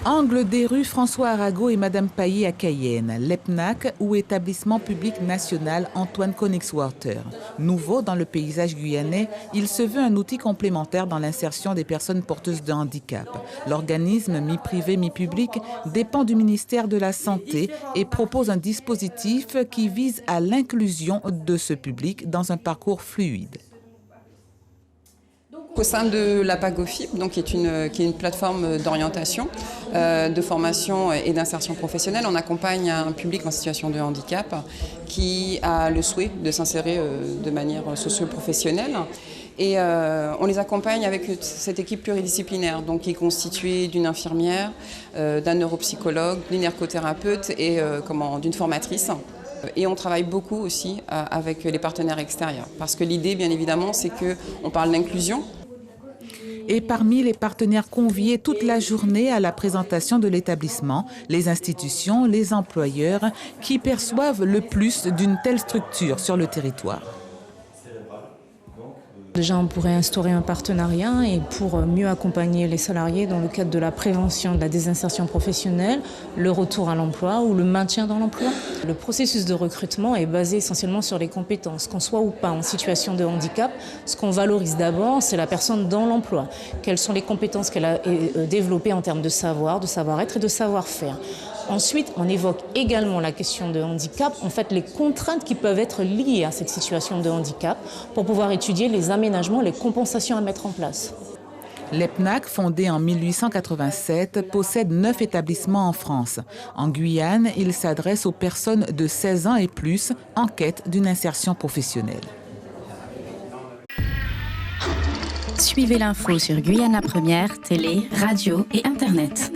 Angle des rues François Arago et Madame Paillé à Cayenne, l'EPNAC ou Établissement public national Antoine Koenigswarter. Nouveau dans le paysage guyanais, il se veut un outil complémentaire dans l'insertion des personnes porteuses de handicap. L'organisme, mi-privé, mi-public, dépend du ministère de la Santé et propose un dispositif qui vise à l'inclusion de ce public dans un parcours fluide. Au sein de la PAGOFIP, donc qui est une plateforme d'orientation, de formation et d'insertion professionnelle, on accompagne un public en situation de handicap qui a le souhait de s'insérer de manière socio-professionnelle. Et on les accompagne avec cette équipe pluridisciplinaire, donc qui est constituée d'une infirmière, d'un neuropsychologue, d'une ergothérapeute et d'une formatrice. Et on travaille beaucoup aussi avec les partenaires extérieurs, parce que l'idée, bien évidemment, c'est qu'on parle d'inclusion. Et parmi les partenaires conviés toute la journée à la présentation de l'établissement, les institutions, les employeurs qui perçoivent le plus d'une telle structure sur le territoire. Déjà, on pourrait instaurer un partenariat et pour mieux accompagner les salariés dans le cadre de la prévention de la désinsertion professionnelle, le retour à l'emploi ou le maintien dans l'emploi. Le processus de recrutement est basé essentiellement sur les compétences. Qu'on soit ou pas en situation de handicap, ce qu'on valorise d'abord, c'est la personne dans l'emploi. Quelles sont les compétences qu'elle a développées en termes de savoir, de savoir-être et de savoir-faire. Ensuite, on évoque également la question de handicap, en fait les contraintes qui peuvent être liées à cette situation de handicap pour pouvoir étudier les aménagements, les compensations à mettre en place. L'EPNAC, fondé en 1887, possède 9 établissements en France. En Guyane, il s'adresse aux personnes de 16 ans et plus en quête d'une insertion professionnelle. Suivez l'info sur Guyana Première, télé, radio et Internet.